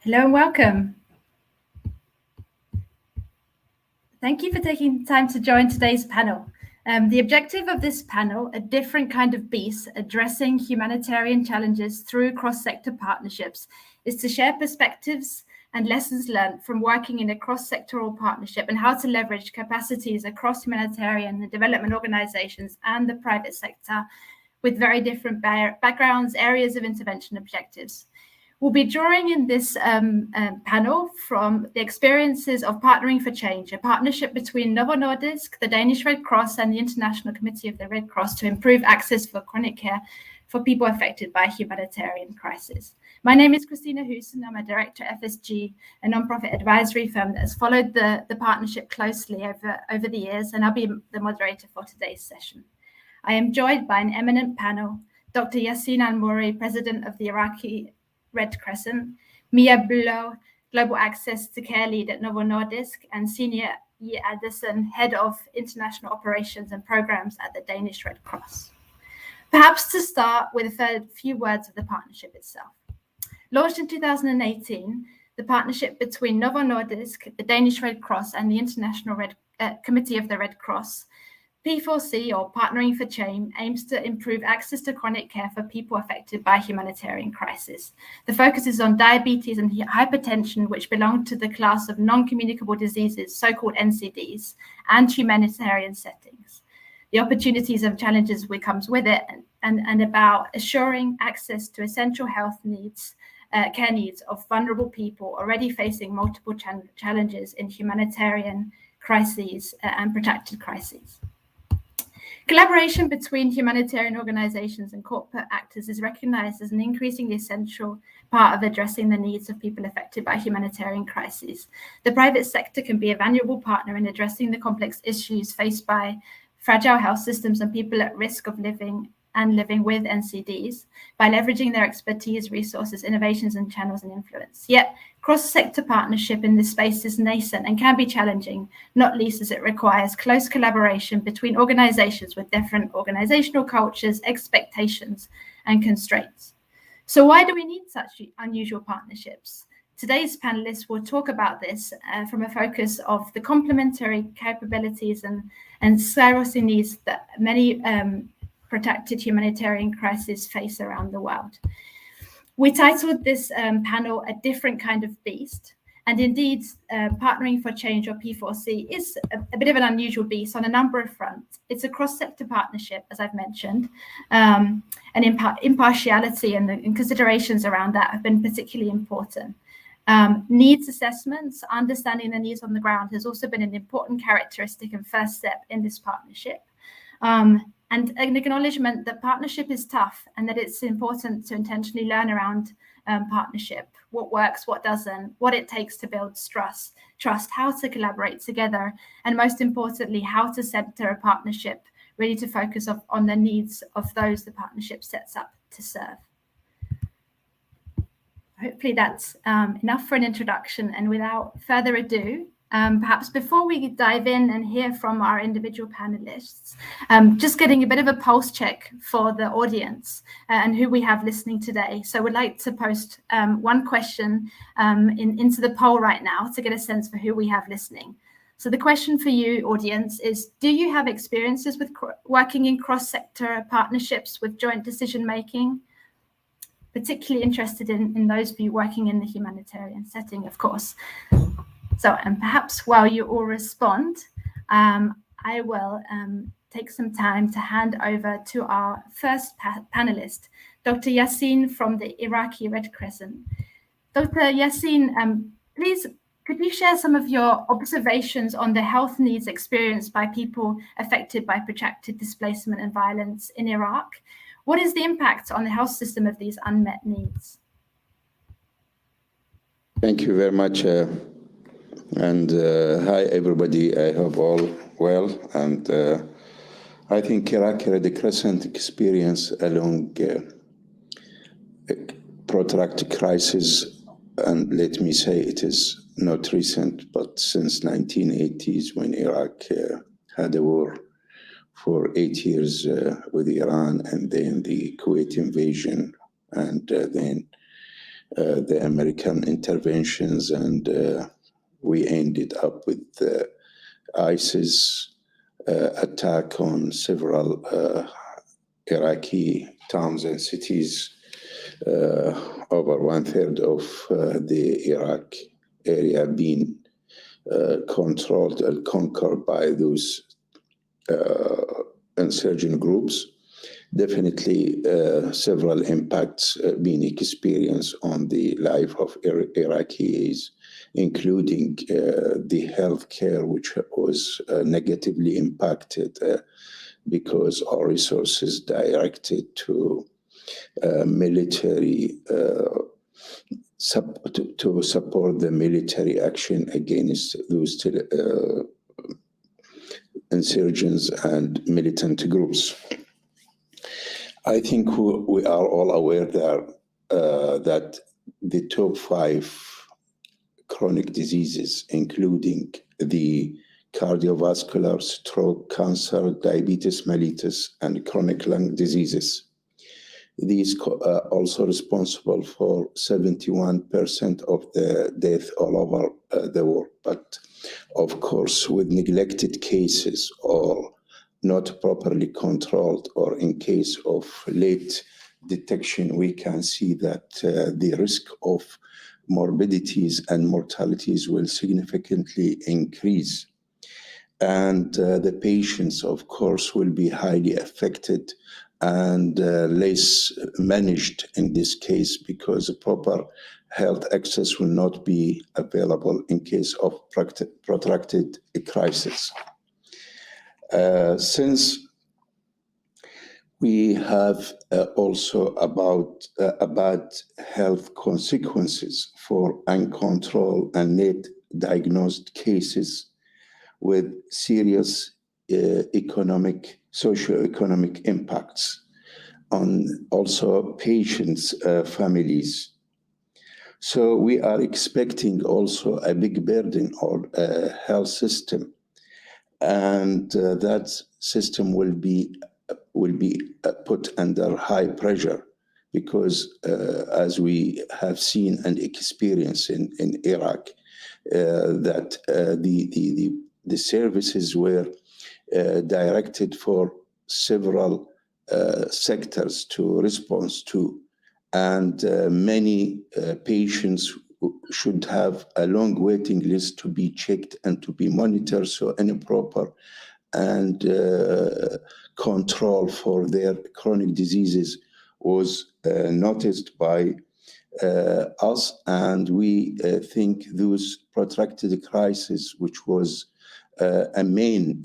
Hello and welcome. Thank you for taking time to join today's panel. The objective of this panel, A Different Kind of Beast, Addressing Humanitarian Challenges Through Cross-Sector Partnerships, is to share perspectives and lessons learned from working in a cross-sectoral partnership and how to leverage capacities across humanitarian and development organizations and the private sector with very different backgrounds, areas of intervention, objectives. We'll be drawing in this panel from the experiences of Partnering for Change, a partnership between Novo Nordisk, the Danish Red Cross, and the International Committee of the Red Cross to improve access for chronic care for people affected by humanitarian crisis. My name is Christina Husen. I'm a director at FSG, a nonprofit advisory firm that has followed the partnership closely over the years, and I'll be the moderator for today's session. I am joined by an eminent panel, Dr. Yassine Al-Mouri, President of the Iraqi Red Crescent, Mia Bülow, Global Access to Care Lead at Novo Nordisk, and Senior E. Addison, Head of International Operations and Programs at the Danish Red Cross. Perhaps to start with a few words of the partnership itself. Launched in 2018, the partnership between Novo Nordisk, the Danish Red Cross, and the International Committee of the Red Cross, P4C, or Partnering for Change, aims to improve access to chronic care for people affected by humanitarian crisis. The focus is on diabetes and hypertension, which belong to the class of non-communicable diseases, so-called NCDs, and humanitarian settings. The opportunities and challenges which comes with it, and about assuring access to essential health needs, care needs of vulnerable people already facing multiple challenges in humanitarian crises and protracted crises. Collaboration between humanitarian organizations and corporate actors is recognized as an increasingly essential part of addressing the needs of people affected by humanitarian crises. The private sector can be a valuable partner in addressing the complex issues faced by fragile health systems and people at risk of living with NCDs by leveraging their expertise, resources, innovations, and channels and influence. Yet, cross-sector partnership in this space is nascent and can be challenging, not least as it requires close collaboration between organizations with different organizational cultures, expectations, and constraints. So why do we need such unusual partnerships? Today's panelists will talk about this from a focus of the complementary capabilities and sclerosis needs that many protracted humanitarian crises face around the world. We titled this panel A Different Kind of Beast, and indeed Partnering for Change, or P4C, is a bit of an unusual beast on a number of fronts. It's a cross-sector partnership, as I've mentioned, and impartiality and considerations around that have been particularly important. Needs assessments, understanding the needs on the ground, has also been an important characteristic and first step in this partnership. And an acknowledgement that partnership is tough and that it's important to intentionally learn around partnership, what works, what doesn't, what it takes to build trust, how to collaborate together, and most importantly, how to center a partnership really to focus on the needs of those the partnership sets up to serve. Hopefully that's enough for an introduction, and without further ado, perhaps before we dive in and hear from our individual panelists, just getting a bit of a pulse check for the audience and who we have listening today. So we'd like to post one question into the poll right now to get a sense for who we have listening. So the question for you, audience, is: do you have experiences with working in cross-sector partnerships with joint decision-making? Particularly interested in those of you working in the humanitarian setting, of course. So, and perhaps while you all respond, I will take some time to hand over to our first panelist, Dr. Yassine from the Iraqi Red Crescent. Dr. Yassine, please, could you share some of your observations on the health needs experienced by people affected by protracted displacement and violence in Iraq? What is the impact on the health system of these unmet needs? Thank you very much. And hi, everybody. I hope all well. And I think Iraqi Red Crescent experience along protracted crisis, and let me say it is not recent, but since 1980s, when Iraq had a war for 8 years with Iran, and then the Kuwait invasion, and then the American interventions, and we ended up with ISIS attack on several Iraqi towns and cities. Over 1/3 of the Iraq area being controlled and conquered by those insurgent groups. Definitely several impacts being experienced on the life of Iraqis, including the healthcare, which was negatively impacted because our resources directed to military to support the military action against those insurgents and militant groups. I think we are all aware that the top 5 chronic diseases, including the cardiovascular, stroke, cancer, diabetes mellitus, and chronic lung diseases. These are also responsible for 71% of the death all over the world. But of course, with neglected cases or not properly controlled, or in case of late detection, we can see that the risk of morbidities and mortalities will significantly increase. And the patients, of course, will be highly affected and less managed in this case, because proper health access will not be available in case of protracted crisis. Since we have also about bad health consequences for uncontrolled and late diagnosed cases with serious socioeconomic impacts on also patients' families. So we are expecting also a big burden on health system, and that system will be put under high pressure, because as we have seen and experienced in Iraq, that the services were directed for several sectors to respond to, and many patients should have a long waiting list to be checked and to be monitored, so any proper and control for their chronic diseases was noticed by us, and we think those protracted crisis, which was a main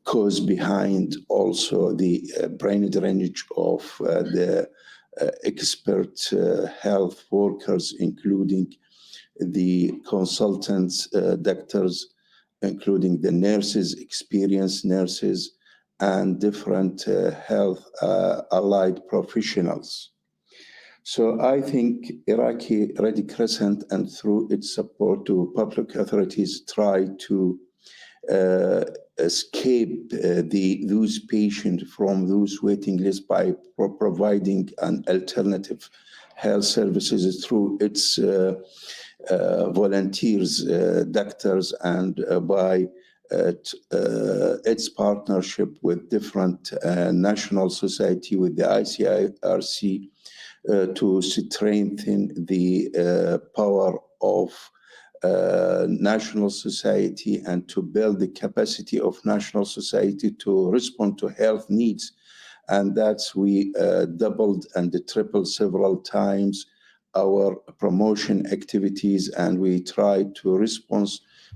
cause behind also the brain drainage of the expert health workers, including the consultants, doctors, including the nurses, experienced nurses, and different health allied professionals. So I think Iraqi Red Crescent, and through its support to public authorities, try to escape those patients from those waiting lists by providing an alternative health services through its volunteers, doctors, and by its partnership with different national society, with the ICRC, to strengthen the power of national society and to build the capacity of national society to respond to health needs. And that's we doubled and tripled several times our promotion activities, and we tried to respond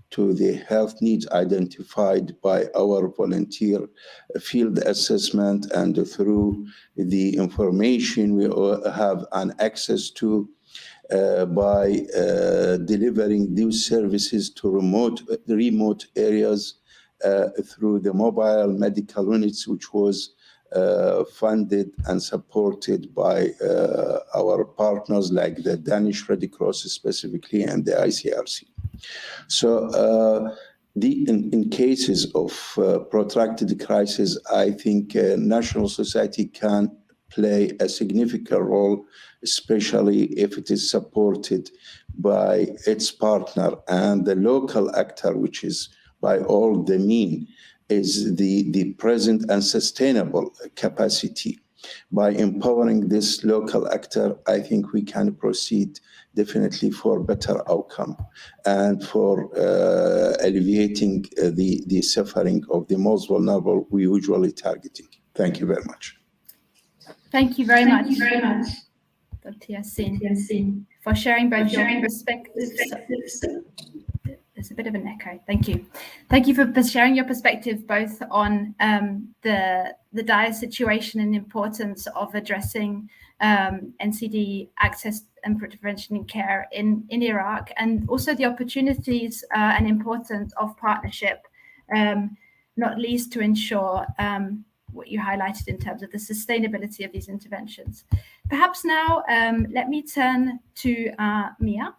to the health needs identified by our volunteer field assessment, and through the information we have an access to by delivering these services to remote areas through the mobile medical units, which was funded and supported by our partners like the Danish Red Cross specifically and the ICRC. So in cases of protracted crisis, I think national society can play a significant role especially if it is supported by its partner and the local actor, which is by all the mean, is the present and sustainable capacity. By empowering this local actor, I think we can proceed definitely for better outcome and for alleviating the suffering of the most vulnerable we usually targeting. Thank you very much. Thank you very much, Dr. Yassin, for sharing both your perspectives. There's a bit of an echo. Thank you. Thank you for sharing your perspective both on the dire situation and importance of addressing NCD access and prevention and care in Iraq, and also the opportunities and importance of partnership, not least to ensure what you highlighted in terms of the sustainability of these interventions. Perhaps now, let me turn to Mia.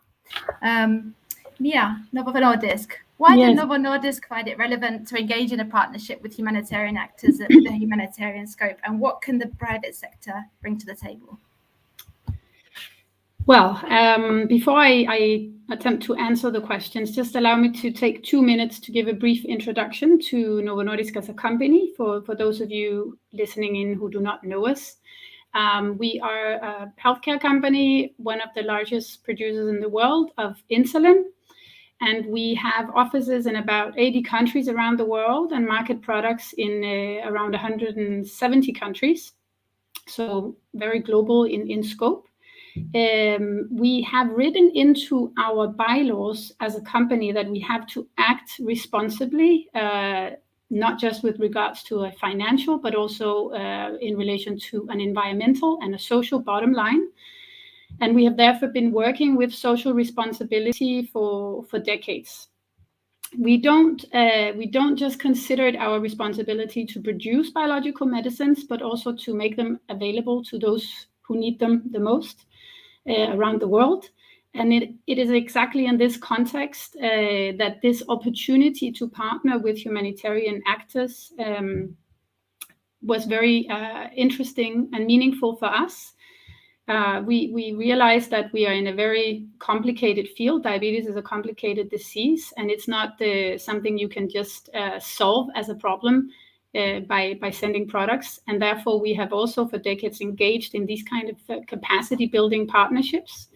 Mia, Novo Nordisk. Why did Novo Nordisk find it relevant to engage in a partnership with humanitarian actors at the humanitarian scope, and what can the private sector bring to the table? Well, before I attempt to answer the questions, just allow me to take 2 minutes to give a brief introduction to Novo Nordisk as a company, for those of you listening in who do not know us. We are a healthcare company, one of the largest producers in the world of insulin, and we have offices in about 80 countries around the world and market products in around 170 countries, so very global in scope. We have written into our bylaws as a company that we have to act responsibly, not just with regards to a financial, but also in relation to an environmental and a social bottom line. And we have therefore been working with social responsibility for decades. We don't just consider it our responsibility to produce biological medicines, but also to make them available to those who need them the most around the world. And it is exactly in this context that this opportunity to partner with humanitarian actors was very interesting and meaningful for us. We realized that we are in a very complicated field. Diabetes is a complicated disease, and it's not something you can just solve as a problem by sending products. And therefore, we have also for decades engaged in these kind of capacity building partnerships.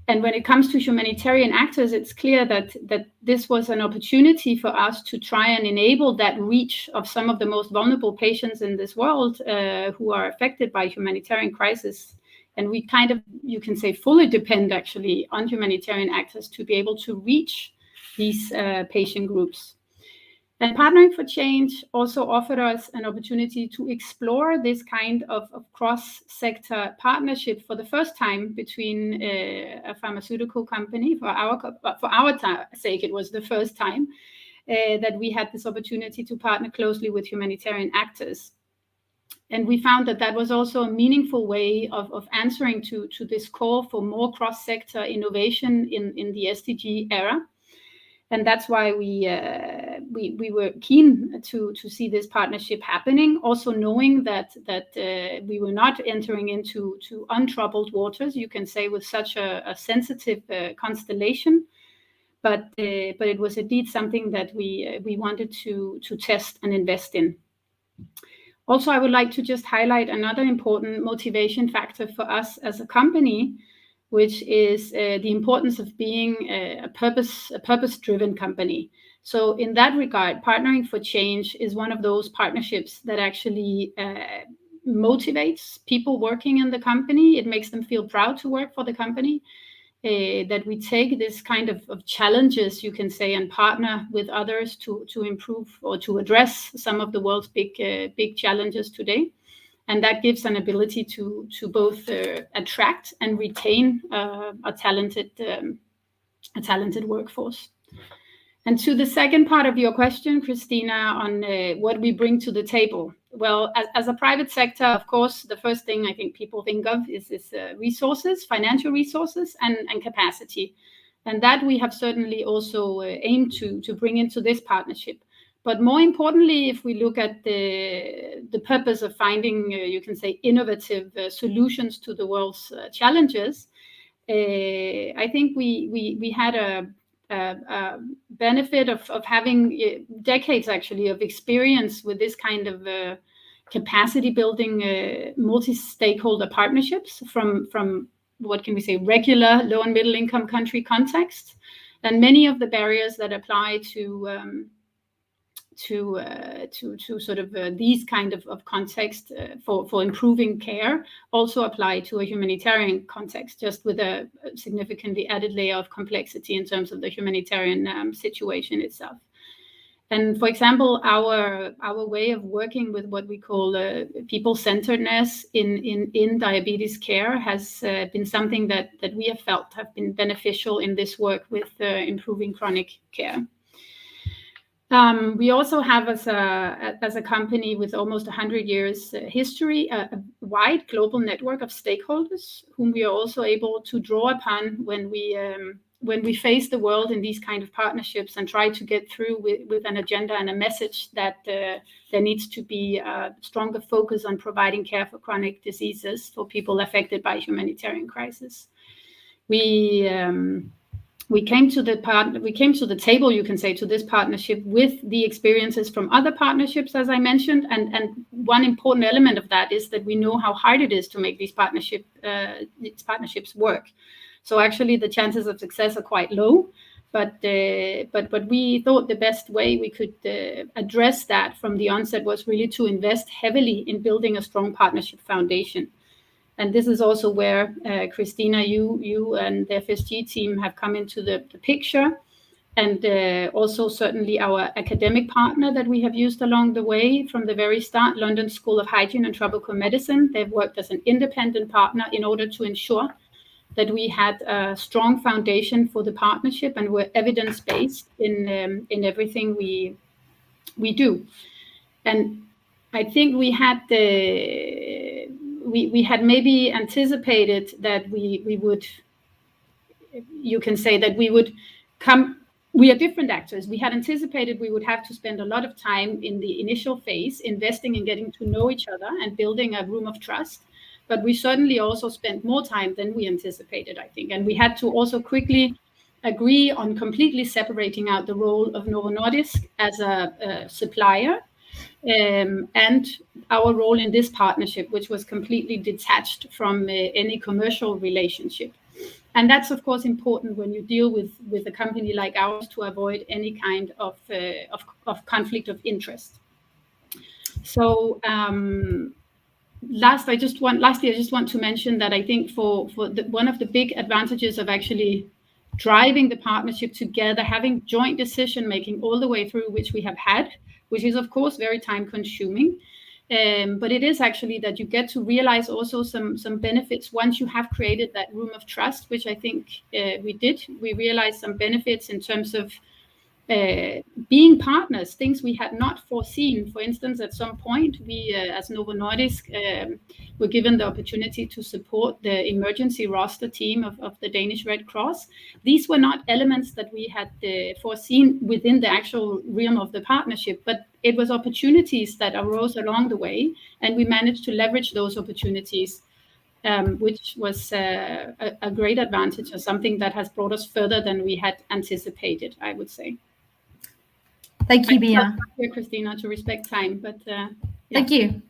And when it comes to humanitarian actors, it's clear that this was an opportunity for us to try and enable that reach of some of the most vulnerable patients in this world who are affected by humanitarian crisis. And we kind of, you can say, fully depend actually on humanitarian actors to be able to reach these patient groups. And Partnering for Change also offered us an opportunity to explore this kind of cross-sector partnership for the first time between a pharmaceutical company. For our sake, it was the first time that we had this opportunity to partner closely with humanitarian actors. And we found that was also a meaningful way of answering to this call for more cross-sector innovation in the SDG era. And that's why we were keen to see this partnership happening, also knowing that we were not entering into untroubled waters, you can say, with such a sensitive constellation. But it was indeed something that we wanted to test and invest in. Also, I would like to just highlight another important motivation factor for us as a company, which is the importance of being a purpose-driven company. So in that regard, Partnering for Change is one of those partnerships that actually motivates people working in the company. It makes them feel proud to work for the company, that we take this kind of challenges, you can say, and partner with others to improve or to address some of the world's big challenges today. And that gives an ability to both attract and retain a talented workforce. And to the second part of your question, Christina, on what we bring to the table. Well, as a private sector, of course, the first thing I think people think of is resources, financial resources, and capacity. And that we have certainly also aimed to bring into this partnership. But more importantly, if we look at the purpose of finding, you can say, innovative solutions to the world's challenges, I think we had a benefit of having decades actually of experience with this kind of capacity building multi-stakeholder partnerships from what can we say, regular low and middle income country contexts, and many of the barriers that apply to sort of these kind of context for improving care also apply to a humanitarian context, just with a significantly added layer of complexity in terms of the humanitarian situation itself. And for example, our way of working with what we call people-centeredness in diabetes care has been something that we have felt have been beneficial in this work with improving chronic care. We also have, as a company with almost 100 years history, a wide global network of stakeholders whom we are also able to draw upon when we face the world in these kind of partnerships and try to get through with an agenda and a message that there needs to be a stronger focus on providing care for chronic diseases for people affected by humanitarian crisis. We came to the table, you can say, to this partnership with the experiences from other partnerships, as I mentioned, and one important element of that is that we know how hard it is to make these partnerships work. So actually, the chances of success are quite low, but we thought the best way we could address that from the onset was really to invest heavily in building a strong partnership foundation. And this is also where, Christina, you and the FSG team have come into the picture. And also certainly our academic partner that we have used along the way from the very start, London School of Hygiene and Tropical Medicine. They've worked as an independent partner in order to ensure that we had a strong foundation for the partnership and were evidence-based in everything we do. And I think we had maybe anticipated that we would, you can say that we would come, we are different actors. We had anticipated we would have to spend a lot of time in the initial phase investing in getting to know each other and building a room of trust. But we certainly also spent more time than we anticipated, I think. And we had to also quickly agree on completely separating out the role of Novo Nordisk as a supplier and our role in this partnership, which was completely detached from any commercial relationship. And that's, of course, important when you deal with a company like ours to avoid any kind of conflict of interest. So lastly, I just want to mention that I think one of the big advantages of actually driving the partnership together, having joint decision making all the way through, which we have had, which is of course very time consuming, but it is actually that you get to realize also some benefits once you have created that room of trust, which I think we did. We realized some benefits in terms of being partners, things we had not foreseen. For instance, at some point, we, as Novo Nordisk, were given the opportunity to support the emergency roster team of the Danish Red Cross. These were not elements that we had foreseen within the actual realm of the partnership, but it was opportunities that arose along the way, and we managed to leverage those opportunities, which was a great advantage, or something that has brought us further than we had anticipated, I would say. Thank you, Mia. Here, Christina, to respect time, but yeah. Thank you.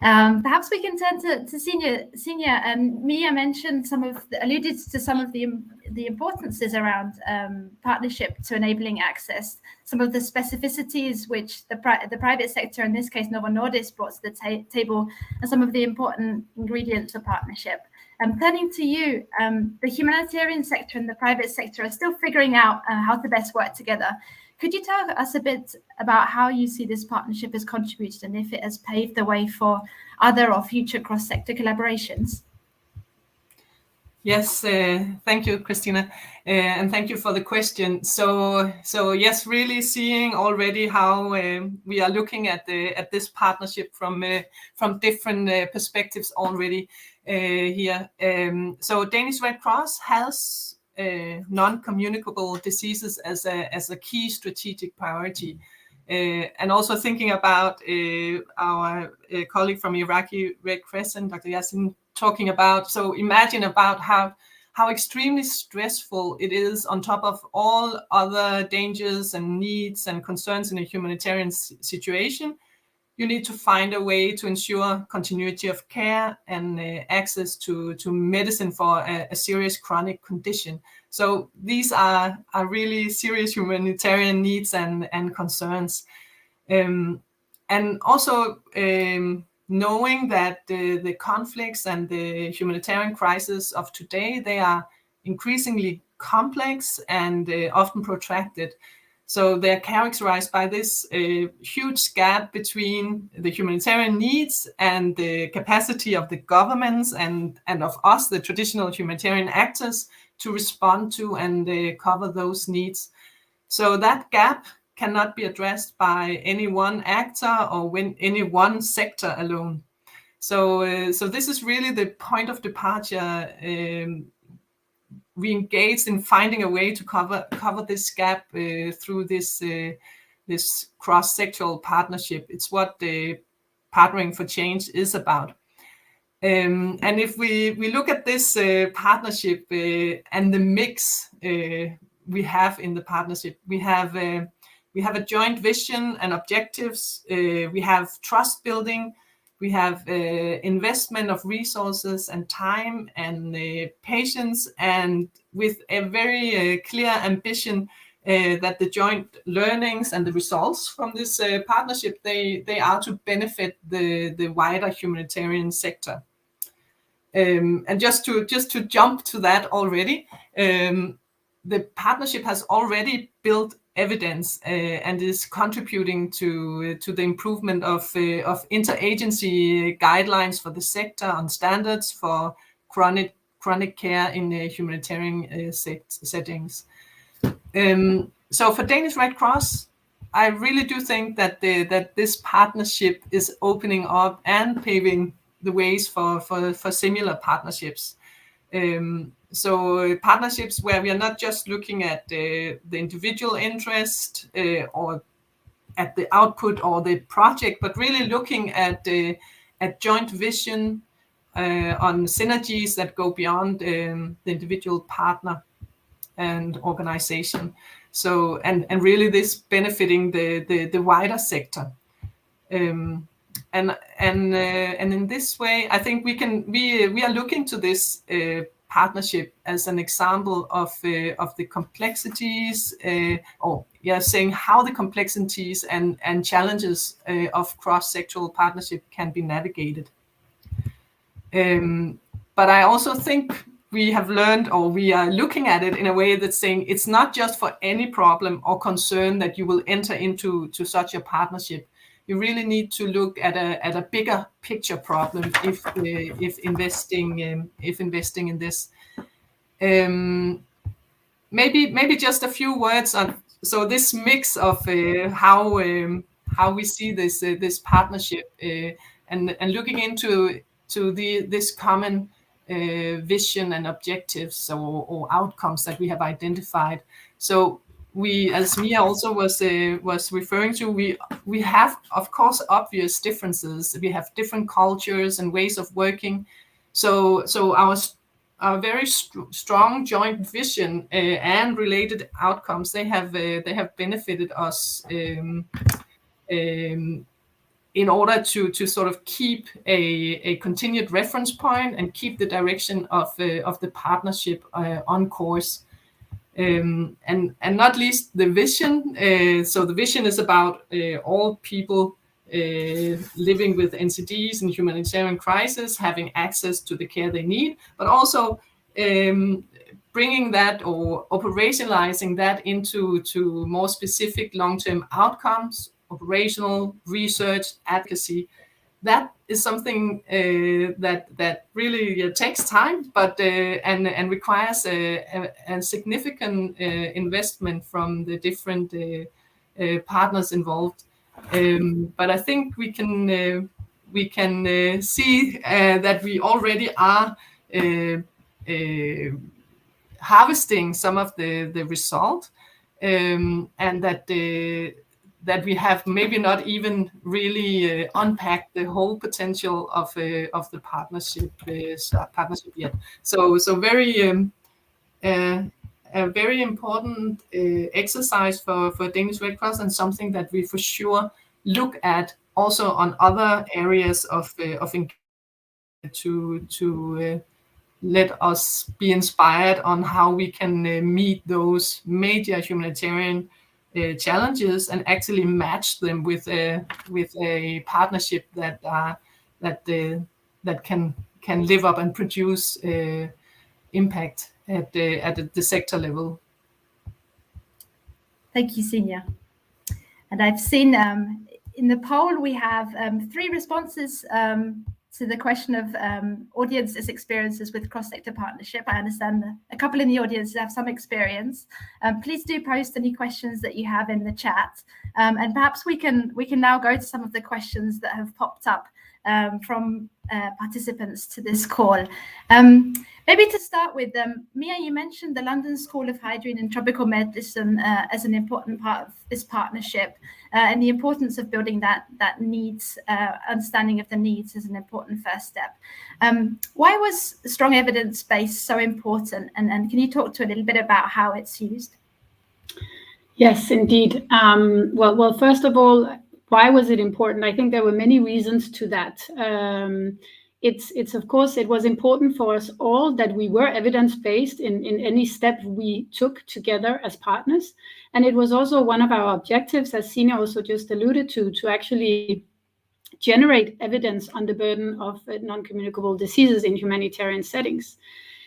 Perhaps we can turn to Senior. Mia mentioned alluded to some of the importances around partnership to enabling access, some of the specificities which the private sector, in this case Novo Nordisk, brought to the table, and some of the important ingredients of partnership. Turning to you, the humanitarian sector and the private sector are still figuring out how to best work together. Could you tell us a bit about how you see this partnership has contributed and if it has paved the way for other or future cross-sector collaborations? Yes, thank you, Christina, and thank you for the question. So yes, really seeing already how we are looking at this partnership from different perspectives already here. So Danish Red Cross has non-communicable diseases as a key strategic priority. And also thinking about our colleague from Iraqi Red Crescent, Dr. Yassin, talking about, so imagine about how extremely stressful it is on top of all other dangers and needs and concerns in a humanitarian situation. You need to find a way to ensure continuity of care and access to medicine for a serious chronic condition. So these are really serious humanitarian needs and concerns. And also knowing that the conflicts and the humanitarian crisis of today, they are increasingly complex and often protracted. So they're characterized by this huge gap between the humanitarian needs and the capacity of the governments and of us, the traditional humanitarian actors, to respond to and cover those needs. So that gap cannot be addressed by any one actor or any one sector alone. So this is really the point of departure. We engaged in finding a way to cover this gap through this cross-sectoral partnership. It's what the Partnering for Change is about. And if we look at this partnership and the mix we have in the partnership, we have a joint vision and objectives. We have trust building. We have investment of resources and time and patience, and with a very clear ambition that the joint learnings and the results from this partnership, they are to benefit the wider humanitarian sector. And just to jump to that already, the partnership has already built evidence and is contributing to the improvement of interagency guidelines for the sector on standards for chronic care in humanitarian settings. So for Danish Red Cross, I really do think that this partnership is opening up and paving the ways for similar partnerships. So partnerships where we are not just looking at the individual interest or at the output or the project, but really looking at joint vision on synergies that go beyond the individual partner and organization. So and really this benefiting the wider sector. And in this way, I think we are looking to this partnership as an example of the complexities, saying how the complexities and challenges of cross-sectoral partnership can be navigated. But I also think we have learned, or we are looking at it in a way that's saying it's not just for any problem or concern that you will enter into such a partnership. You really need to look at a bigger picture problem if investing in this. Maybe just a few words on this mix of how we see this partnership and looking into this common vision and objectives or outcomes that we have identified. So we, as Mia also was referring to, we have, of course, obvious differences. We have different cultures and ways of working. So our very strong joint vision and related outcomes, they have benefited us in order to sort of keep a continued reference point and keep the direction of the partnership on course. And not least the vision. So the vision is about all people living with NCDs and humanitarian crisis, having access to the care they need, but also bringing that or operationalizing that into more specific long-term outcomes, operational research, advocacy. That is something that really takes time, but and requires a significant investment from the different partners involved. But I think we can see that we already are harvesting some of the result, and that that we have maybe not even really unpacked the whole potential of the partnership yet. So very a very important exercise for Danish Red Cross, and something that we for sure look at also on other areas of engagement to let us be inspired on how we can meet those major humanitarian challenges and actually match them with a partnership that can live up and produce impact at the sector level. Thank you, Signe. And I've seen in the poll we have 3 responses to the question of audience's experiences with cross-sector partnership. I understand a couple in the audience have some experience. Please do post any questions that you have in the chat, and perhaps we can now go to some of the questions that have popped up from participants to this call. Maybe to start with, Mia, you mentioned the London School of Hygiene and Tropical Medicine as an important part of this partnership, and the importance of building that needs, understanding of the needs is an important first step. Why was strong evidence base so important, and can you talk to a little bit about how it's used? Yes, indeed. Well, first of all, why was it important? I think there were many reasons to that. It's of course, it was important for us all that we were evidence-based in any step we took together as partners. And it was also one of our objectives, as Signe also just alluded to actually generate evidence on the burden of non-communicable diseases in humanitarian settings.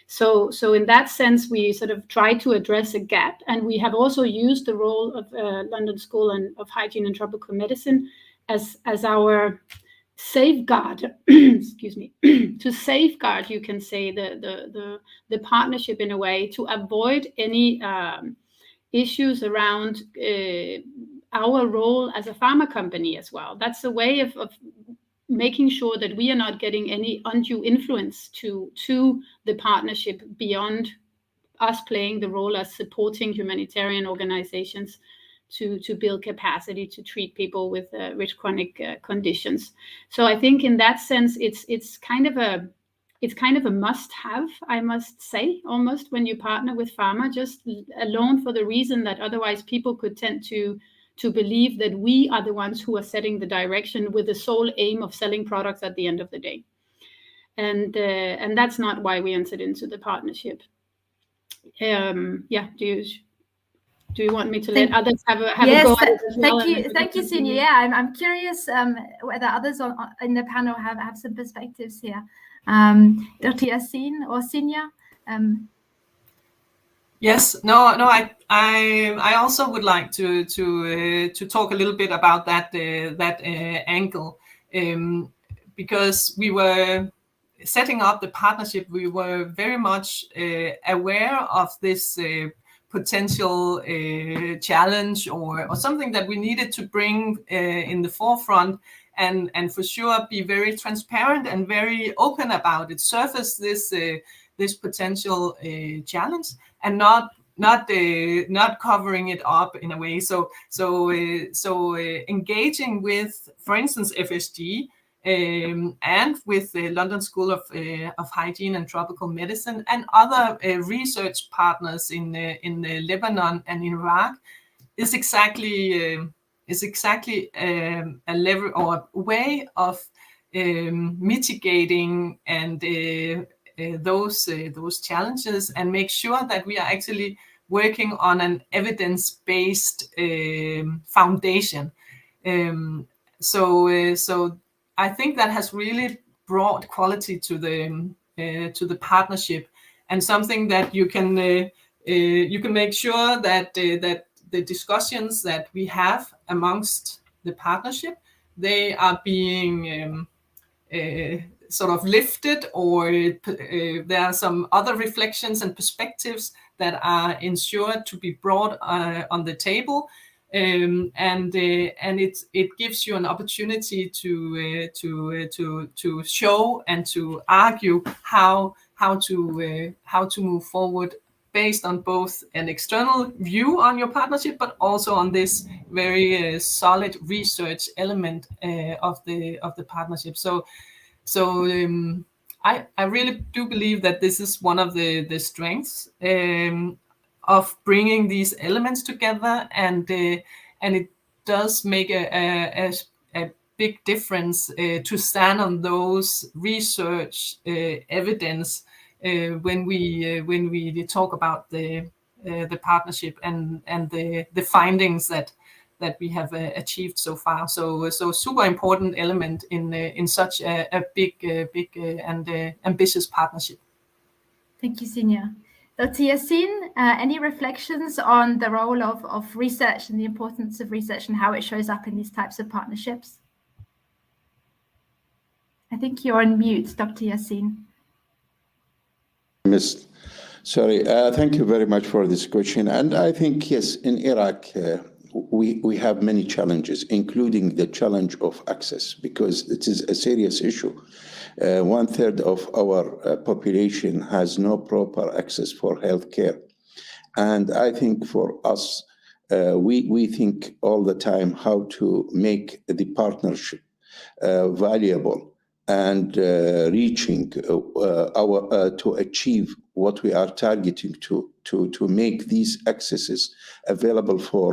So in that sense, we sort of try to address a gap, and we have also used the role of London School of Hygiene and Tropical Medicine as our safeguard, excuse me, to safeguard, you can say, the partnership in a way, to avoid any issues around our role as a pharma company as well. That's a way of making sure that we are not getting any undue influence to the partnership beyond us playing the role as supporting humanitarian organizations to build capacity to treat people with chronic conditions. So I think in that sense, it's kind of a must-have, I must say, almost, when you partner with pharma, just alone for the reason that otherwise people could tend to believe that we are the ones who are setting the direction with the sole aim of selling products at the end of the day. And that's not why we entered into the partnership. Do you want me to let others have a go at it as well? Thank you, Signe. Yeah, I'm curious whether others in the panel have some perspectives here. Dr. Yasin or Signe? Yes, no. I also would like to talk a little bit about that angle, because we were setting up the partnership. We were very much aware of this potential challenge or something that we needed to bring in the forefront, and for sure be very transparent and very open about it. Surface this potential challenge, and not covering it up in a way. So engaging with, for instance, FSG and with the London School of Hygiene and Tropical Medicine and other research partners in Lebanon and in Iraq is exactly a level or a way of mitigating and those challenges, and make sure that we are actually working on an evidence-based foundation. So I think that has really brought quality to the partnership, and something that you can make sure that the discussions that we have amongst the partnership, they are being sort of lifted, or there are some other reflections and perspectives that are ensured to be brought on the table, and it gives you an opportunity to show and to argue how to move forward based on both an external view on your partnership, but also on this very solid research element of the partnership. I really do believe that this is one of the strengths of bringing these elements together, and it does make a big difference to stand on those research evidence when we talk about the partnership and the findings that we have achieved so far. So super important element in such a big and ambitious partnership. Thank you, Sinja. Dr. Yassin, any reflections on the role of research and the importance of research and how it shows up in these types of partnerships? I think you're on mute, Dr. Yassin. Sorry, thank you very much for this question. And I think, yes, in Iraq, we have many challenges, including the challenge of access, because it is a serious issue. 1/3 of our population has no proper access for healthcare. And I think for us, we think all the time how to make the partnership valuable and reaching to achieve what we are targeting to make these accesses available for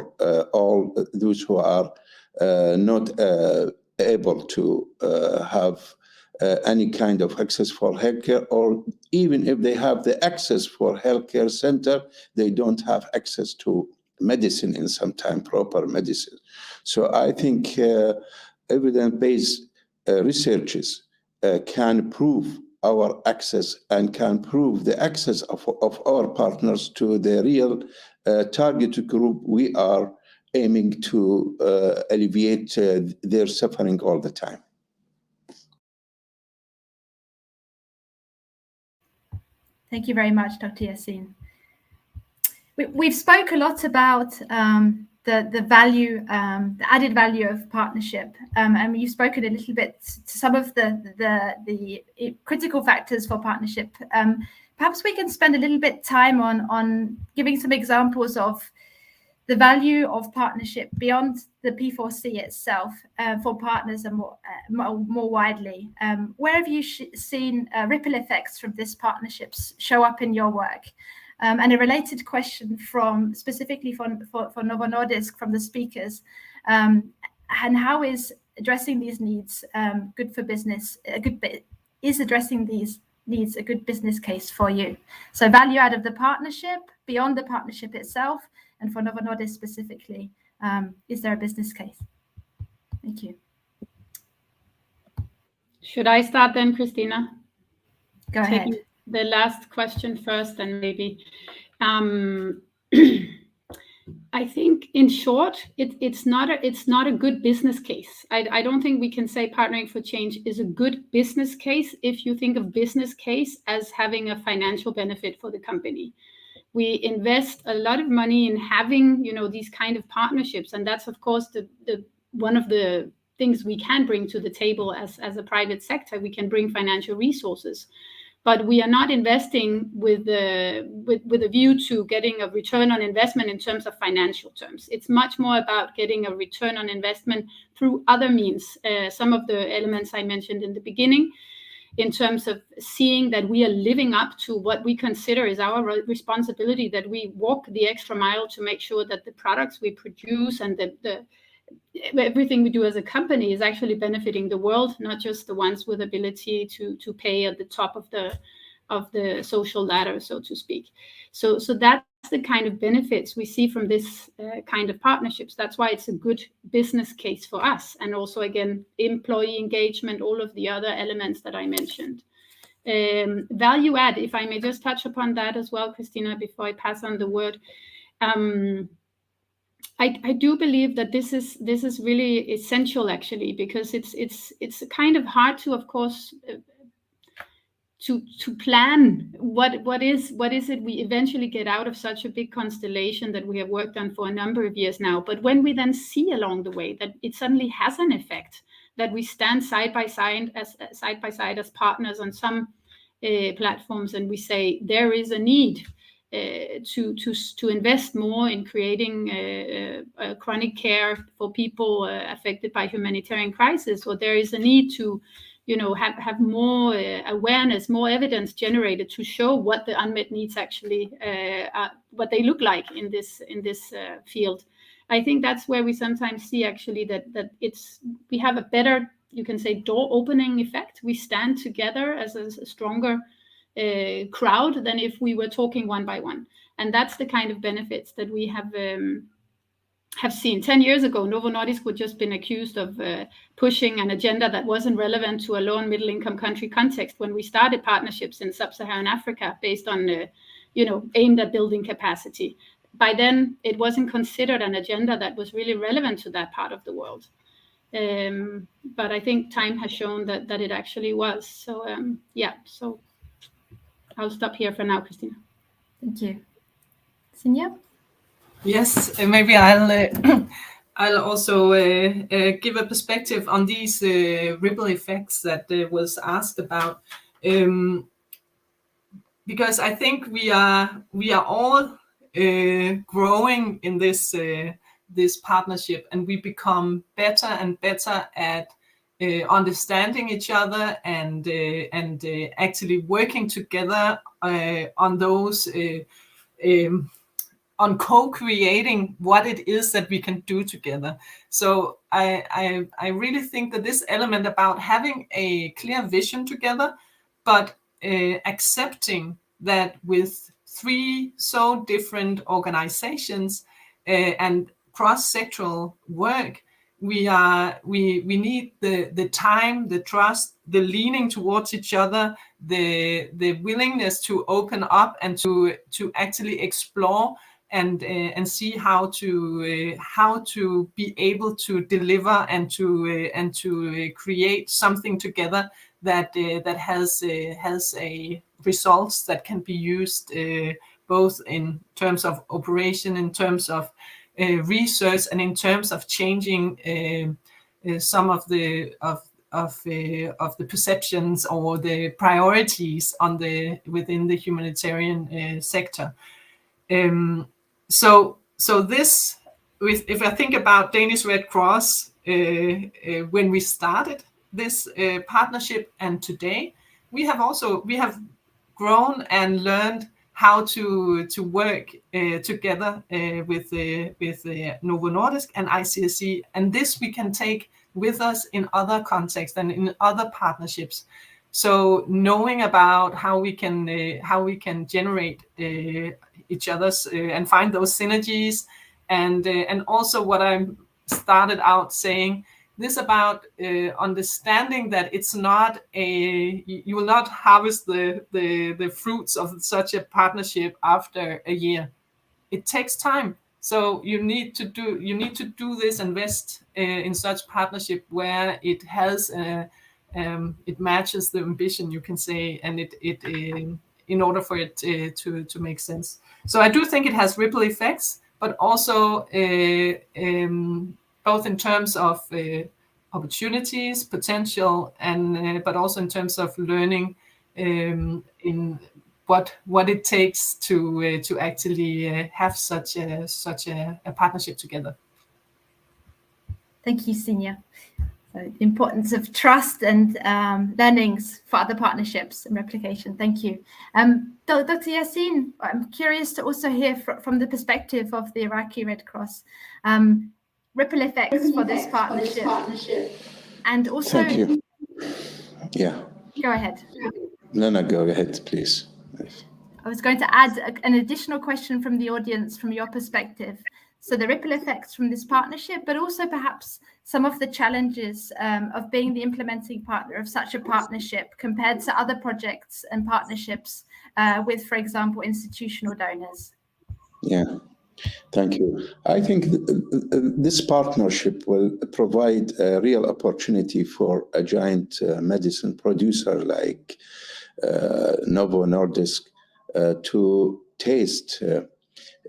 all those who are not able to have any kind of access for healthcare, or even if they have the access for healthcare center, they don't have access to medicine in some time, proper medicine. So I think evidence-based researches can prove our access and can prove the access of our partners to the real target group we are aiming to alleviate their suffering all the time. Thank you very much, Dr. Yassin. We've spoke a lot about the value, the added value of partnership, and you've spoken a little bit to some of the critical factors for partnership. Perhaps we can spend a little bit time on giving some examples of the value of partnership beyond the P4C itself for partners and more widely. Where have you seen ripple effects from this partnerships show up in your work? And a related question specifically for Novo Nordisk from the speakers, and how is addressing these needs good for business? Is addressing these needs a good business case for you? So value out of the partnership, beyond the partnership itself, and for Novo Nordisk specifically, is there a business case? Thank you. Should I start then, Christina? Go ahead. The last question first, and maybe I think, in short, it's not a good business case. I don't think we can say Partnering for Change is a good business case if you think of business case as having a financial benefit for the company. We invest a lot of money in having, these kind of partnerships, and that's of course the one of the things we can bring to the table as a private sector. We can bring financial resources. But we are not investing with a view to getting a return on investment in terms of financial terms. It's much more about getting a return on investment through other means. Some of the elements I mentioned in the beginning, in terms of seeing that we are living up to what we consider is our responsibility, that we walk the extra mile to make sure that the products we produce and everything we do as a company is actually benefiting the world, not just the ones with ability to pay at the top of the social ladder, so to speak. So that's the kind of benefits we see from this kind of partnerships. That's why it's a good business case for us. And also, again, employee engagement, all of the other elements that I mentioned. Value add, if I may just touch upon that as well, Christina, before I pass on the word. I do believe that this is really essential, actually, because it's kind of hard to, of course, to plan what is it we eventually get out of such a big constellation that we have worked on for a number of years now. But when we then see along the way that it suddenly has an effect, that we stand side by side as partners on some platforms, and we say there is a need. to invest more in creating chronic care for people affected by humanitarian crisis, or there is a need to, have more awareness, more evidence generated to show what the unmet needs actually are, what they look like in this field. I think that's where we sometimes see actually that we have a better, you can say, door opening effect. We stand together as a stronger crowd than if we were talking one by one. And that's the kind of benefits that we have seen. 10 years ago, Novo Nordisk would just been accused of pushing an agenda that wasn't relevant to a low and middle income country context when we started partnerships in sub-Saharan Africa based on, aimed at building capacity. By then, it wasn't considered an agenda that was really relevant to that part of the world. But I think time has shown that it actually was. So, so I'll stop here for now, Christina. Thank you. Sinja? Yes, maybe I'll also give a perspective on these ripple effects that was asked about, because I think we are all growing in this partnership, and we become better and better at understanding each other and actually working together on those on co-creating what it is that we can do together. So I really think that this element about having a clear vision together, but accepting that with 3 so different organizations and cross-sectoral work, we need the time, the trust, the leaning towards each other, the willingness to open up and to actually explore and see how to be able to deliver and to create something together that has a results that can be used both in terms of operation, in terms of research, and in terms of changing some of the perceptions or the priorities within the humanitarian sector. So this, if I think about Danish Red Cross, when we started this partnership and today, we have grown and learned how to work together with Novo Nordisk and ICRC, and this we can take with us in other contexts and in other partnerships. So knowing about how we can generate each other's and find those synergies, and also what I started out saying, this about understanding that it's not you will not harvest the fruits of such a partnership after a year. It takes time. So you need to do this, invest in such partnership where it has it matches the ambition, you can say, and it in order for it to make sense. So I do think it has ripple effects, but also both in terms of opportunities, potential, and but also in terms of learning in what it takes to actually have such a partnership together. Thank you, Sinja. So the importance of trust and learnings for other partnerships and replication. Thank you. Dr. Yassin, I'm curious to also hear from the perspective of the Iraqi Red Cross, ripple effects for this partnership. And also... Thank you. Yeah. Go ahead. No, go ahead, please. I was going to add an additional question from the audience from your perspective. So the ripple effects from this partnership, but also perhaps some of the challenges of being the implementing partner of such a partnership compared to other projects and partnerships with, for example, institutional donors. Yeah, thank you. I think this partnership will provide a real opportunity for a giant medicine producer like Novo Nordisk to taste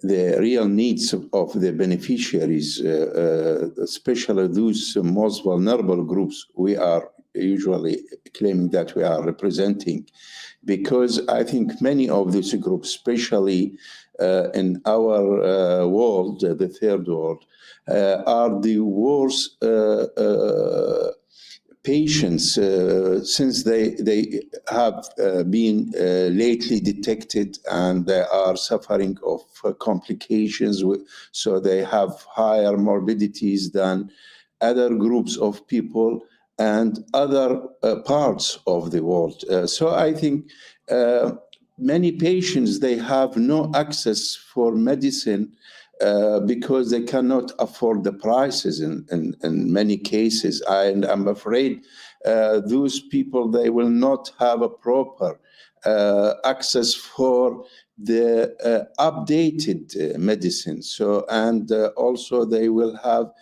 the real needs of the beneficiaries, especially those most vulnerable groups we are usually claiming that we are representing, because I think many of these groups, especially in our world, the third world, are the worst patients since they have been lately detected, and they are suffering of complications, so they have higher morbidities than other groups of people and other parts of the world. So I think many patients, they have no access for medicine because they cannot afford the prices in many cases. And I'm afraid those people, they will not have a proper access for the updated medicine. So, and also they will have,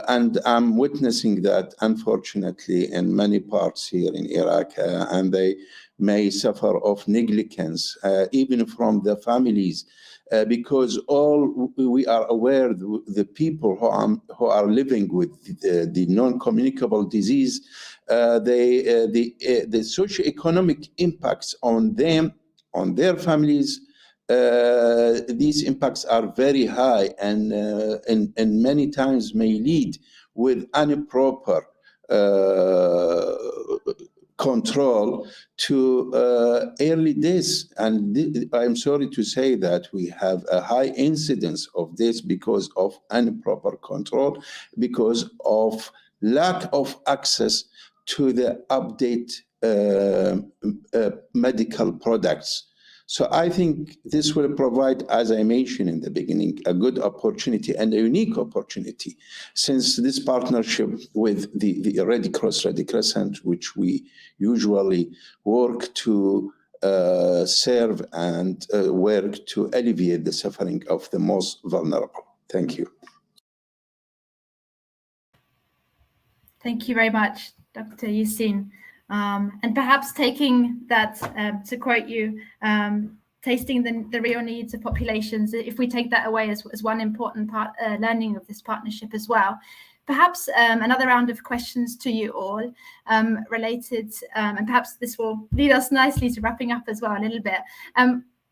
and I'm witnessing that, unfortunately, in many parts here in Iraq, and they may suffer of negligence, even from the families, because all we are aware, the people who are living with the non-communicable disease, the socioeconomic impacts on them, on their families, these impacts are very high, and many times may lead with improper control to early deaths. And I'm sorry to say that we have a high incidence of this because of improper control, because of lack of access to the update medical products. So I think this will provide, as I mentioned in the beginning, a good opportunity and a unique opportunity, since this partnership with the Red Cross, Red Crescent, which we usually work to serve and work to alleviate the suffering of the most vulnerable. Thank you. Thank you very much, Dr. Yassine. And perhaps taking that, to quote you, tasting the real needs of populations, if we take that away as one important part, learning of this partnership as well, perhaps another round of questions to you all related, and perhaps this will lead us nicely to wrapping up as well a little bit.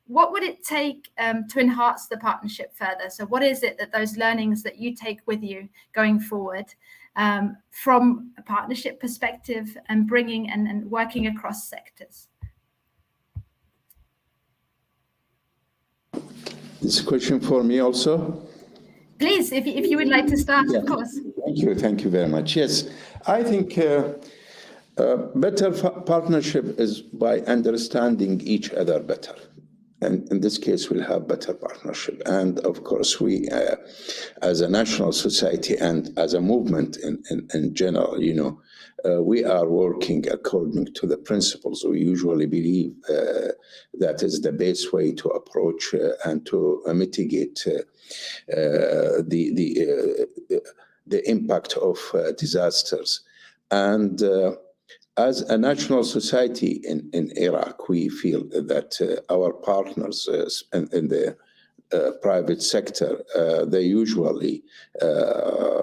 What would it take to enhance the partnership further? So what is it that those learnings that you take with you going forward from a partnership perspective and bringing and working across sectors? This is a question for me also? Please, if you would like to start, yeah. Of course. Thank you very much. Yes, I think better partnership is by understanding each other better. And in this case, we'll have better partnership. And of course, we, as a national society and as a movement in general, we are working according to the principles we usually believe that is the best way to approach and to mitigate the impact of disasters. And as a national society in Iraq, we feel that our partners in the private sector, they usually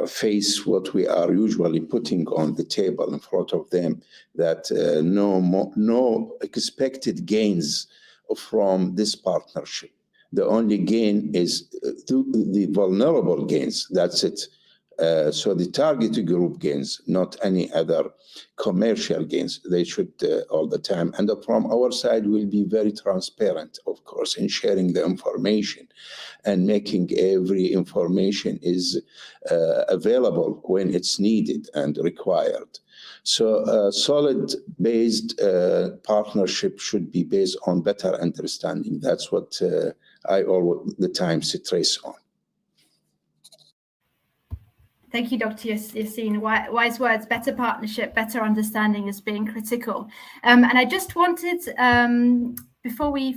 face what we are usually putting on the table in front of them, that no expected gains from this partnership. The only gain is the vulnerable gains. That's it. So the target group gains, not any other commercial gains. They should all the time. And from our side, we'll be very transparent, of course, in sharing the information and making every information is available when it's needed and required. So solid-based partnership should be based on better understanding. That's what I all the time stress on. Thank you, Dr. Yassine. Wise words, better partnership, better understanding as being critical. And I just wanted, before we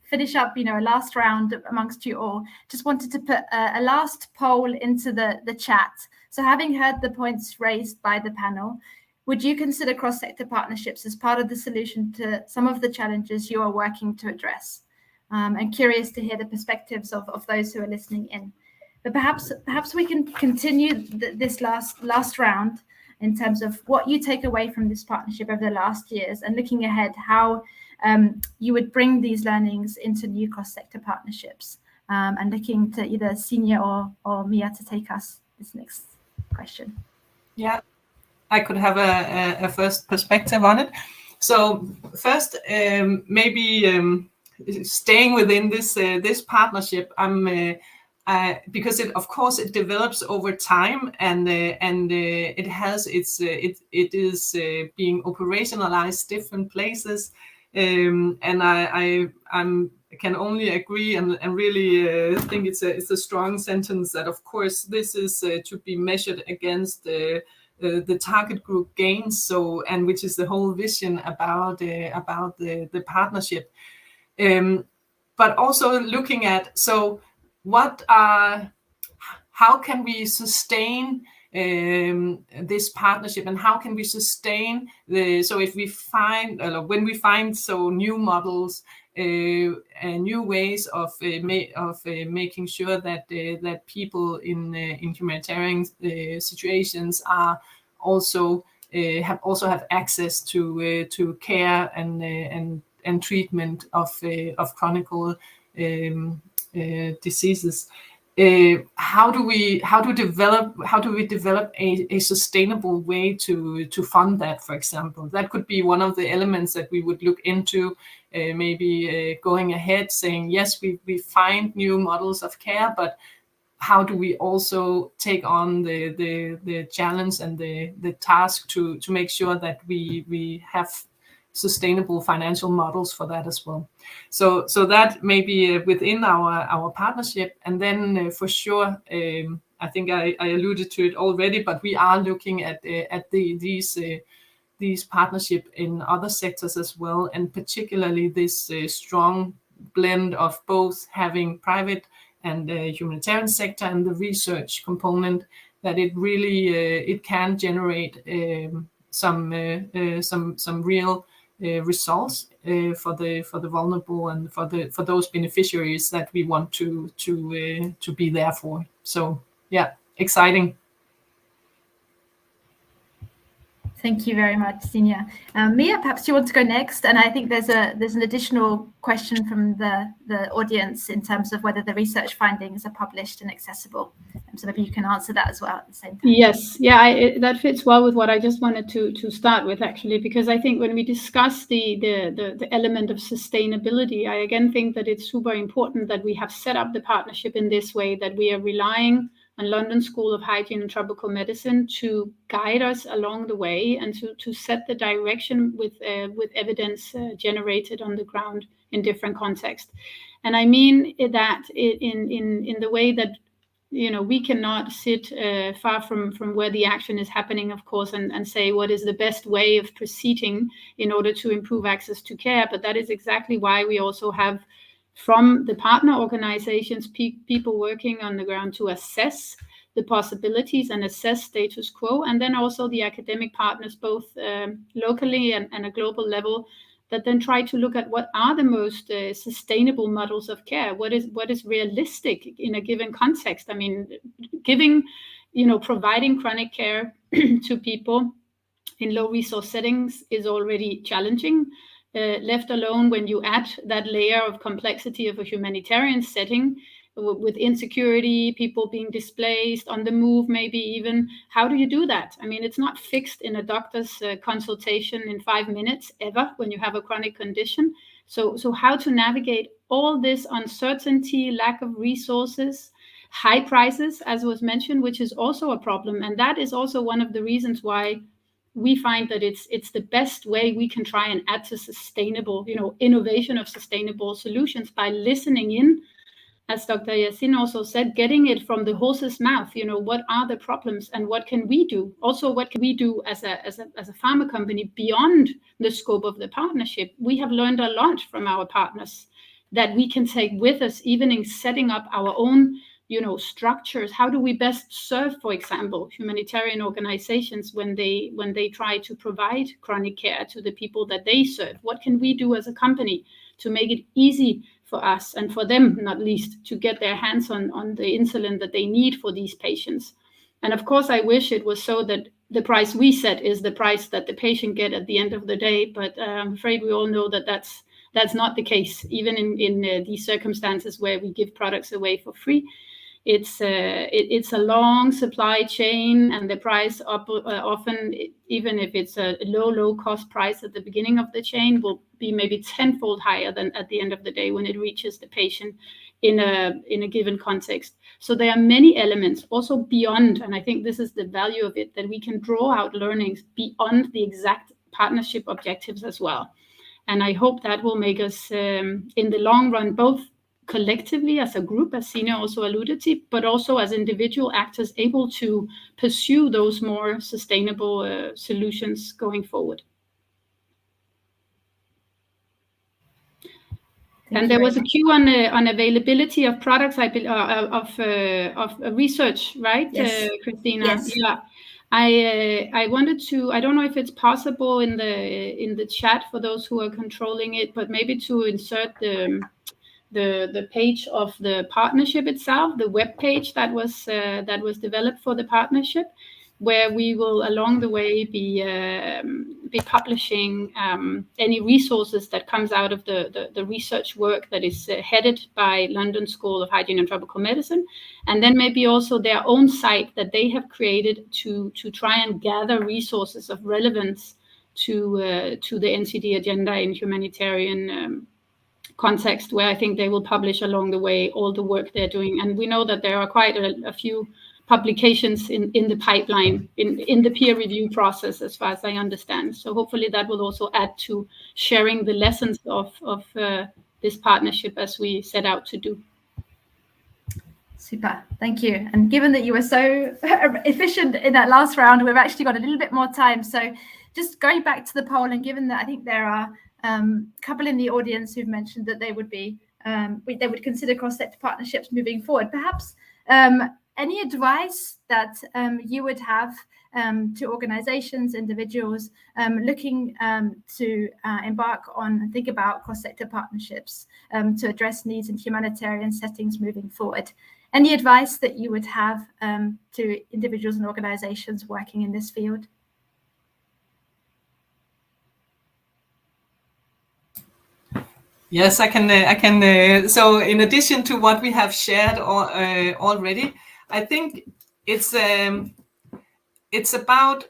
finish up, a last round amongst you all, just wanted to put a last poll into the chat. So having heard the points raised by the panel, would you consider cross-sector partnerships as part of the solution to some of the challenges you are working to address? I'm curious to hear the perspectives of those who are listening in. But perhaps we can continue this last round in terms of what you take away from this partnership over the last years, and looking ahead, how you would bring these learnings into new cross-sector partnerships. And looking to either Signe or Mia to take us this next question. Yeah, I could have a first perspective on it. So first, maybe staying within this partnership, because it develops over time, and it has it is being operationalized different places, and I can only agree and really think it's a strong sentence that of course this is to be measured against the target group gains, so, and which is the whole vision about the partnership, but also looking at, so how can we sustain this partnership, and how can we sustain so if we find when we find so new models, new ways of making sure that that people in humanitarian situations are also have access to care and treatment of chronic diseases. How do we develop a sustainable way to fund that, for example? That could be one of the elements that we would look into, maybe going ahead saying, yes, we find new models of care, but how do we also take on the challenge and the task to make sure that we have sustainable financial models for that as well. So that may be within our partnership, and then for sure, I think I alluded to it already, but we are looking at these partnership in other sectors as well, and particularly this strong blend of both having private and humanitarian sector and the research component, that it really it can generate some real results for the vulnerable and for those beneficiaries that we want to be there for. So yeah, exciting. Thank you very much, Signe. Mia, perhaps you want to go next, and I think there's an additional question from the audience in terms of whether the research findings are published and accessible. So maybe you can answer that as well at the same time. Yes, yeah, that fits well with what I just wanted to start with, actually, because I think when we discuss the element of sustainability, I again think that it's super important that we have set up the partnership in this way, that we are relying on London School of Hygiene and Tropical Medicine to guide us along the way and to set the direction with evidence generated on the ground in different contexts. And I mean that in the way that, you know, we cannot sit far from where the action is happening, of course, and say what is the best way of proceeding in order to improve access to care. But that is exactly why we also have, from the partner organizations, people working on the ground to assess the possibilities and assess status quo, and then also the academic partners, both locally and a global level, that then try to look at what are the most sustainable models of care, what is realistic in a given context. I mean, providing chronic care to people in low resource settings is already challenging. Left alone when you add that layer of complexity of a humanitarian setting with insecurity, people being displaced, on the move, maybe even, how do you do that? I mean, it's not fixed in a doctor's consultation in 5 minutes ever when you have a chronic condition. So how to navigate all this uncertainty, lack of resources, high prices, as was mentioned, which is also a problem. And that is also one of the reasons why we find that it's the best way we can try and add to sustainable, innovation of sustainable solutions, by listening in, as Dr. Yassin also said, getting it from the horse's mouth. What are the problems and what can we do? Also, what can we do as a pharma company beyond the scope of the partnership? We have learned a lot from our partners that we can take with us, even in setting up our own structures. How do we best serve, for example, humanitarian organizations when they try to provide chronic care to the people that they serve? What can we do as a company to make it easy for us and for them, not least, to get their hands on the insulin that they need for these patients? And of course, I wish it was so that the price we set is the price that the patient get at the end of the day. But I'm afraid we all know that that's not the case. Even in these circumstances where we give products away for free, it's a long supply chain, and the price often, even if it's a low cost price at the beginning of the chain, will be maybe tenfold higher than at the end of the day when it reaches the patient in a given context. So there are many elements also beyond, and I think this is the value of it, that we can draw out learnings beyond the exact partnership objectives as well. And I hope that will make us, in the long run, both collectively as a group, as Sina also alluded to, but also as individual actors, able to pursue those more sustainable solutions going forward. And there was a queue on availability of products, of research, right, yes. Christina? Yes. Yeah. I wanted to, I don't know if it's possible in the chat for those who are controlling it, but maybe to insert the page of the partnership itself, the web page that was developed for the partnership, where we will along the way be publishing any resources that comes out of the research work that is headed by London School of Hygiene and Tropical Medicine, and then maybe also their own site that they have created to try and gather resources of relevance to the NCD agenda in humanitarian context, where I think they will publish along the way all the work they're doing. And we know that there are quite a few publications in the pipeline, in the peer review process, as far as I understand. So hopefully that will also add to sharing the lessons of this partnership as we set out to do. Super, thank you. And given that you were so efficient in that last round, we've actually got a little bit more time. So just going back to the poll, and given that I think there are a couple in the audience who've mentioned that they would consider cross-sector partnerships moving forward. Perhaps any advice that you would have to organizations, individuals looking to embark on and think about cross-sector partnerships to address needs in humanitarian settings moving forward? Any advice that you would have to individuals and organizations working in this field? Yes, I can. So in addition to what we have shared already, I think it's about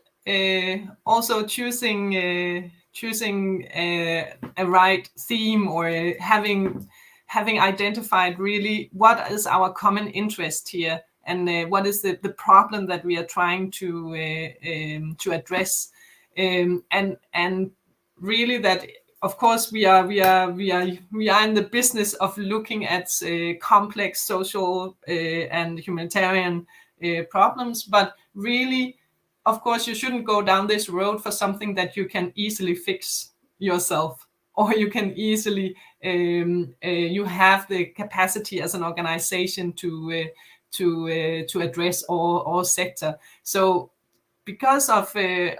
also choosing a right theme, or having identified really what is our common interest here, and what is the problem that we are trying to address, and really that. Of course, we are in the business of looking at complex social and humanitarian problems, but really, of course, you shouldn't go down this road for something that you can easily fix yourself, or you can easily you have the capacity as an organization to address all sector. So because of the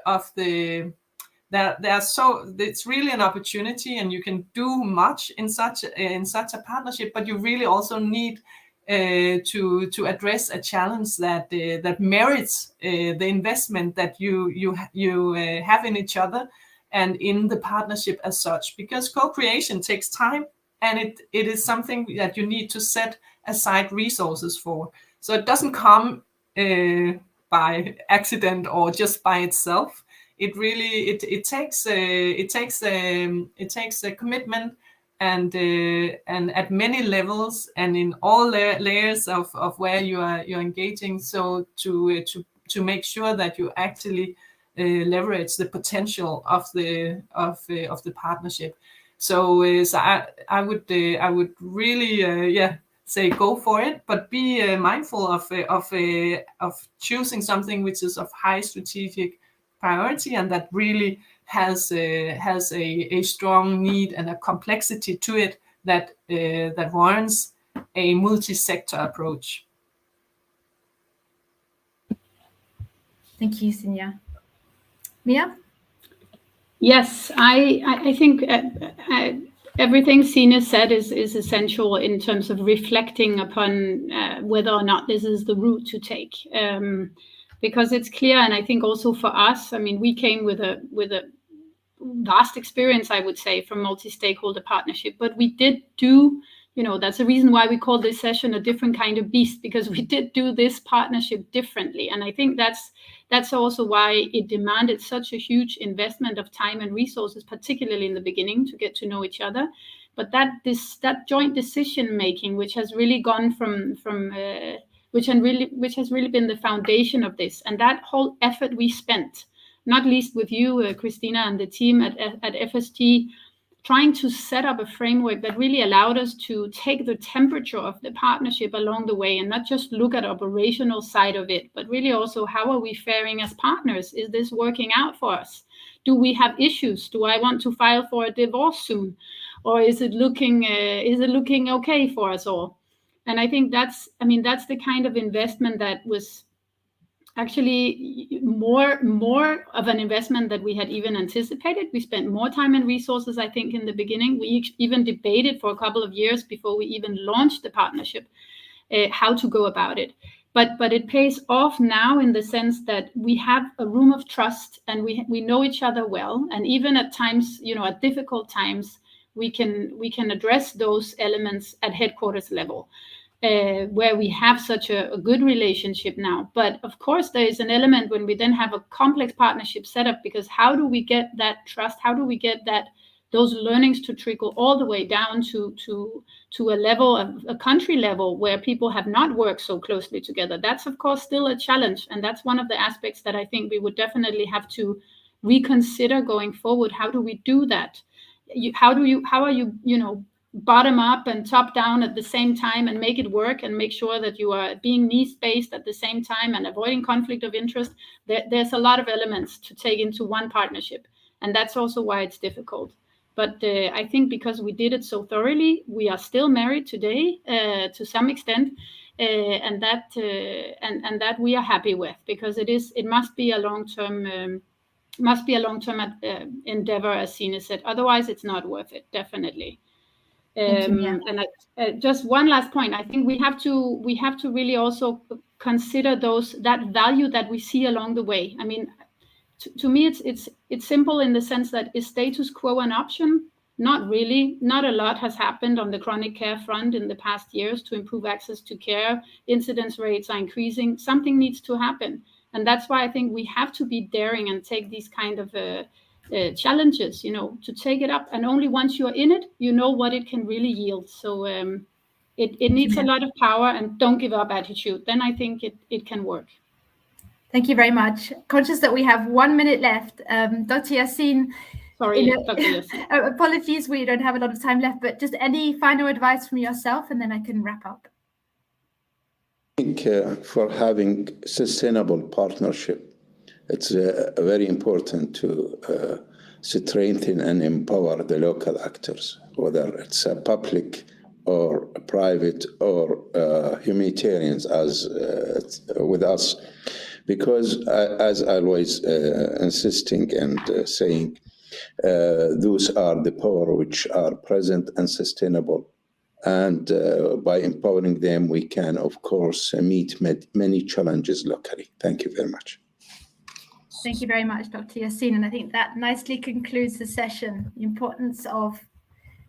it's really an opportunity, and you can do much in such a partnership, but you really also need to address a challenge that merits the investment that you have in each other and in the partnership as such, because co-creation takes time, and it is something that you need to set aside resources for. So it doesn't come by accident or just by itself. It really it takes a commitment, and at many levels and in all layers of where you're engaging. So to make sure that you actually leverage the potential of the partnership. So I would really say go for it, but be mindful of choosing something which is of high strategic priority, and that really has a strong need and a complexity to it that warrants a multi-sector approach. Thank you, Sinja. Mia? Yes, I think everything Sina said is essential in terms of reflecting upon whether or not this is the route to take. because it's clear, and I think also for us, I mean, we came with a vast experience, I would say, from multi-stakeholder partnership, but we did do, that's the reason why we call this session a different kind of beast, because we did do this partnership differently. And I think that's also why it demanded such a huge investment of time and resources, particularly in the beginning, to get to know each other. But that joint decision making, which has really gone which has really been the foundation of this, and that whole effort we spent, not least with you, Christina, and the team at FST, trying to set up a framework that really allowed us to take the temperature of the partnership along the way, and not just look at operational side of it, but really also how are we faring as partners? Is this working out for us? Do we have issues? Do I want to file for a divorce soon? Or is it looking okay for us all? And I think that's the kind of investment that was actually more of an investment that we had even anticipated. We spent more time and resources, I think, in the beginning. We even debated for a couple of years before we even launched the partnership how to go about it. But it pays off now in the sense that we have a room of trust, and we know each other well. And even at times, at difficult times, we can address those elements at headquarters level. Where we have such a good relationship now. But of course, there is an element when we then have a complex partnership setup, because how do we get that trust? How do we get those learnings to trickle all the way down to a level, a country level, where people have not worked so closely together? That's of course still a challenge, and that's one of the aspects that I think we would definitely have to reconsider going forward. How do we do that? How are you bottom up and top down at the same time, and make it work, and make sure that you are being needs-based at the same time and avoiding conflict of interest? There's a lot of elements to take into one partnership, and that's also why it's difficult. But I think because we did it so thoroughly, we are still married today to some extent, and that we are happy with, because it must be a long-term endeavor, as Signe said. Otherwise, it's not worth it, definitely. And just one last point. I think we have to really also consider that value that we see along the way. I mean, to me, it's simple in the sense that, is status quo an option? Not really. Not a lot has happened on the chronic care front in the past years to improve access to care. Incidence rates are increasing. Something needs to happen, and that's why I think we have to be daring and take these kind of challenges, to take it up. And only once you're in it, what it can really yield. So it needs a lot of power and don't give up attitude. Then I think it can work. Thank you very much. Conscious that we have 1 minute left. Dr. Yasin. Sorry, Dr. Yasin. Apologies, we don't have a lot of time left, but just any final advice from yourself, and then I can wrap up. I think for having sustainable partnership, it's very important to strengthen and empower the local actors, whether it's public or private or humanitarians, as with us. Because as always insisting and saying, those are the power which are present and sustainable. And by empowering them, we can, of course, meet many challenges locally. Thank you very much. Thank you very much, Dr. Yasin. And I think that nicely concludes the session. The importance of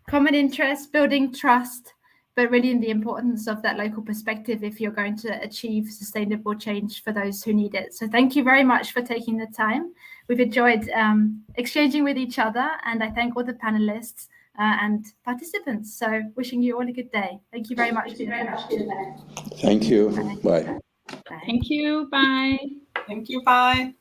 common interest, building trust, but really the importance of that local perspective if you're going to achieve sustainable change for those who need it. So thank you very much for taking the time. We've enjoyed exchanging with each other, and I thank all the panelists and participants. So wishing you all a good day. Thank you very much for your time. Thank you. Bye. Thank you. Bye. Thank you. Bye.